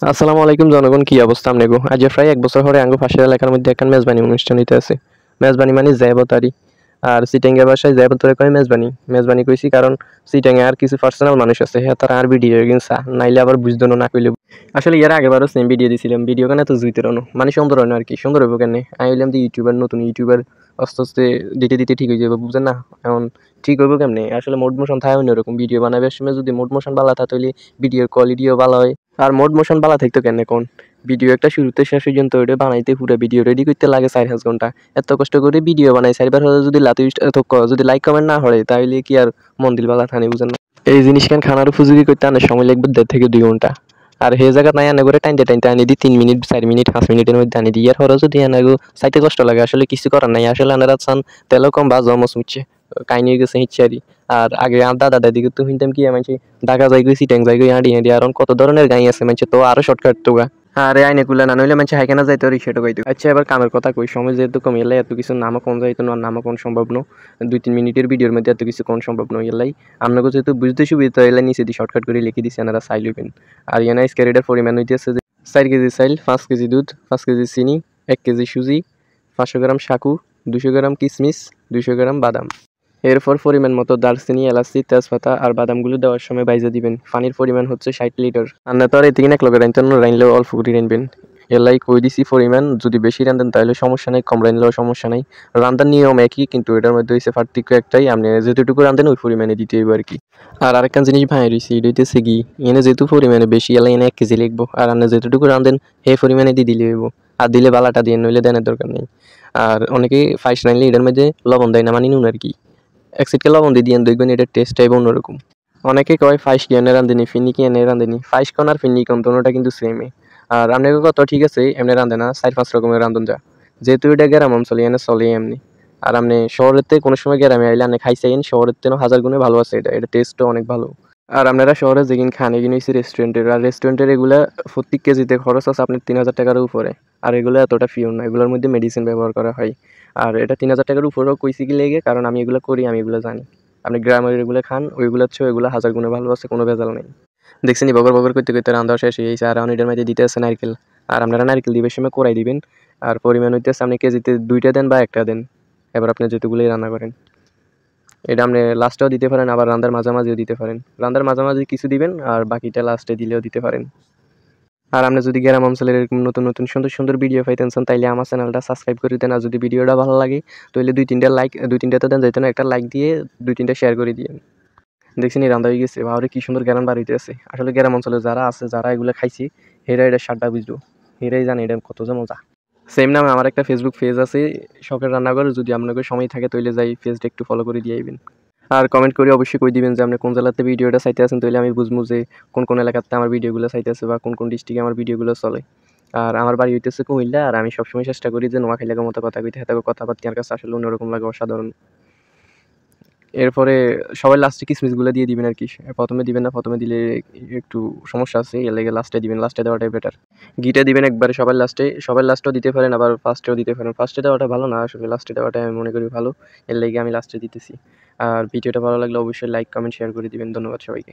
আসসালামু আলাইকুম জনগণ, কি অবস্থা আমনেগো? আজ প্রায় ১ বছর হরে আঙ্গো ফাঁসের এলাকার মধ্যে একখান মেজবানি অনুষ্ঠান হইতে আছে। মেজবানি মানে যাইবতারি। আর সিটাঙ্গা ভাষায় যাইবতরে কয় মেজবানি। মেজবানি কইছি কারণ সিটাঙ্গে আর কিছু পার্সোনাল মানুষ আছে হ্যাঁ তারা আর ভিডিও গিনছা নাইলে আবার বুঝদনো না কইলে। আসলে এর আগেবারও সেম ভিডিও দিছিলাম, ভিডিও কেন তো জুইতে রনো মানে সুন্দর হয় না আর কি, সুন্দর হইব কেন আমি বললাম যে ইউটিউবার, নতুন ইউটিউবার আস্তে আস্তে দিতে দিতে ঠিক হয়ে যাবে, বুঝেন না? এখন ঠিক হইব কেমনে? আসলে মোড মোশন থাকে অন্যরকম, ভিডিও বানাবার সময় যদি মোড মোশন ভালো থাকে তাহলে ভিডিওর কোয়ালিটিও ভালো হয়। আর মোড মোশন ভালো থাকতো কেন কোন? ভিডিও একটা শুরুতে শেষ পর্যন্ত ওইটা বানাইতে পুরো ভিডিও রেডি করতে লাগে ৪-৫ ঘন্টা। এত কষ্ট করে ভিডিও বানাই ৪ বার হলে যদি যদি লাইক কমেন্ট না হয় তাহলে কি আর মন দিল বালা থানি, বুঝেন না? এই জিনিসখান খানার উপযোগী করতে আনার সময় লাগবে ১.৫ থেকে ২ ঘন্টা। আর হে জায়গা নাই আনে করে টাইনতে টাইনতে আনি দিই ৩ মিনিট, ৪ মিনিট, ৫ মিনিটের মধ্যে আনি দিই। আর হরে যদি আনাগো চাইতে কষ্ট লাগে, আসলে কিছু করার নাই। আসলে আনারা চান তেলও কম বা জমস মুচ্ছে কাহিনী হয়ে গেছে হিচ্ছারি। আর আগে আর দাদা দাদি তো শুনতাম কি মানছি ঢাকা যাই গই, সিটাং যাই গই, আঁড়ি আঁড়ি আর কত ধরনের গাই আছে মানছে তো আরো শর্টকাট তো গা। আরে আইনে কুলা না নইলে মানছে হাইকানা যাইতে পারি সেটা গাইতো। আচ্ছা, এবার কামের কথা কই। সময় যেহেতু কম এলাই এত কিছু নামও কোন যাইতো না, নামও কোন সম্ভব ন। ২-৩ মিনিটের ভিডিওর মধ্যে এত কিছু কোন সম্ভব নয় এলাই। আপনাকে যেহেতু বুঝতে সুবিধা এলাই নিচে দিয়ে শর্টকাট করে লিখে দিছি, আপনারা চাই লইবেন। আর ইয়ানা স্ক্যারেডের পরিমাণ হইতেছে যে ৪ কেজি চাইল, ৫ কেজি দুধ, ৫ কেজি চিনি, ১ কেজি সুজি, ৫০০ গ্রাম সাকু, ২০০ গ্রাম কিশমিশ, ২০০ গ্রাম বাদাম। এরপর পরিমাণ মতো দারচিনি, এলাচি, তেজপাতা আর বাদামগুলো দেওয়ার সময় বাইজা দিবেন। পানির পরিমাণ হচ্ছে ৬০ লিটার। রান্না তো আর এতে কিনা এক লগে রাইনতেন না, রাইনলেও অল্প করে রাইনবেন। এলাই কই দিছি পরিমাণ, যদি বেশি রান্ধেন তাহলে সমস্যা নাই, কম রাইনলেও সমস্যা নাই। রান্নার নিয়ম একই, কিন্তু এটার মধ্যে হইছে পার্থক্য একটাই, আপনি যতটুকু রান্ধেন ওই পরিমাণে দিতে হইব আর কি। আর আরেকটা জিনিস ভাই রইছি, এটা হইতেছে ঘি। এনে যেহেতু পরিমাণে বেশি এলাই এনে ১ কেজি লিখবো, আর আপনি যতটুকু রান্ধেন সেই পরিমাণে দিয়ে দিলে হইব। আর দিলে বালাটা দিয়ে, নইলে দেনের দরকার নেই। আর অনেকেই ফাইস রাইনলে এটার মধ্যে লবণ দেয় না, মানে নুন আর কি। ১ সিটকে লবণ দিয়ে দিয়েন, দেখবেন এটার টেস্ট আইব অন্যরকম। অনেকে কয় ফাইস কি এনে রাঁধেনি, ফিন্নি কি এনে রাঁধেনি। ফাইস কন আর ফিন্নি কন দোনোটা কিন্তু সেমই। আর আপনাকে কত ঠিক আছে এমনি রাঁধে না, ৪-৫ রকমের রাঁধুন যা। যেহেতু এটা গ্রাম অঞ্চলে এনে চলে এমনি। আর আপনি শহরের কোনো সময় গ্রামে আইলে আপনি খাইছেন, শহরের থেকে ১০০০ গুণে ভালো আছে এটা, এটা টেস্টও অনেক ভালো। আর আপনারা শহরে যেদিন খান এগিয়ে হচ্ছে রেস্টুরেন্টের, আর রেস্টুরেন্টের এগুলা প্রত্যেক কেজিতে খরচ আছে আপনার ৩,০০০ টাকার উপরে। আর এগুলো এতটা পিওর না, এগুলোর মধ্যে মেডিসিন ব্যবহার করা হয়। আর এটা ৩,০০০ টাকার উপরেও কইছি কি লেগে, কারণ আমি এগুলো করি, আমি এগুলো জানি। আপনি গ্রামের এগুলো খান, ওইগুলোর চেয়ে ওইগুলো ১০০০ গুণে ভালো আছে, কোনো ভেজাল নেই। দেখছেন বগর বগর করতে করতে রান্না শেষ হয়ে গেছে। আর এখন এটার মধ্যে দিতে আছে নারকেল। আর আপনারা নারকেল দিবের সময় কোড়াই দিবেন। আর পরিমাণ হইতেছে আপনি কেজিতে ২টা দেন বা ১টা দেন, এবার আপনি যেটুকুলাই রান্না করেন। এটা আপনি লাস্টেও দিতে পারেন, আবার রান্নার মাঝামাঝিও দিতে পারেন। রান্নার মাঝামাঝি কিছু দিবেন আর বাকিটা লাস্টে দিলেও দিতে পারেন। আর আপনি যদি গ্রাম অঞ্চলের এরকম নতুন নতুন সুন্দর সুন্দর ভিডিও পাইতেন চান তাইলে আমার চ্যানেলটা সাবস্ক্রাইব করে দেন। আর যদি ভিডিওটা ভালো লাগে তাহলে ২-৩টা লাইক, ২-৩টা তো দেন যাইতো না, একটা লাইক দিয়ে ২-৩টা শেয়ার করে দিয়েন। দেখছেন এই রান্না হয়ে গেছে, বাবারে কি সুন্দর গ্রাম বাড়িতে আছে। আসলে গ্রাম অঞ্চলে যারা আছে, যারা এগুলো খাইছি, হেরা এটা স্বাদটা বুঝলো, হেরাই জানে এটা কত যে মজা। সেম নামে আমার একটা ফেসবুক পেজ আছে, শখের রান্নাঘর। যদি আপনাদের সময় থাকে তাহলে যাই পেজটা একটু ফলো করে দিয়ে আইবেন। আর কমেন্ট করে অবশ্যই কই দিবেন যে আপনি কোন জেলাতে ভিডিওটা চাইতে আছেন, তাহলে আমি বুঝবো যে কোন কোন এলাকাতে আমার ভিডিওগুলো চাইতে আছে বা কোন কোন ডিস্ট্রিক্টে আমার ভিডিওগুলো চলে। আর আমার বাড়ি হইতেছে কুমিল্লা, আর আমি সবসময় চেষ্টা করি যে নোয়াখালীর মতো কথা কইতে, হেতাকে কথাবার্তা আমার কাছে আসলে অন্যরকম লাগে, অসাধারণ। এরপরে সবাই লাস্টে কিসমিসগুলো দিয়ে দিবেন আর কি। প্রথমে দিবেন না, প্রথমে দিলে একটু সমস্যা আছে, এর লেগে লাস্টে দিবেন, লাস্টে দেওয়াটাই বেটার। ঘিটা দিবেন একবারে সবার লাস্টে, সবার লাস্টেও দিতে পারেন আবার ফার্স্টেও দিতে পারেন। ফার্স্টে দেওয়াটা ভালো না, আসলে লাস্টে দেওয়াটাই আমি মনে করি ভালো, এর লেগে আমি লাস্টে দিতেছি। আর ভিডিওটা ভালো লাগলে অবশ্যই লাইক কমেন্ট শেয়ার করে দিবেন। ধন্যবাদ সবাইকে।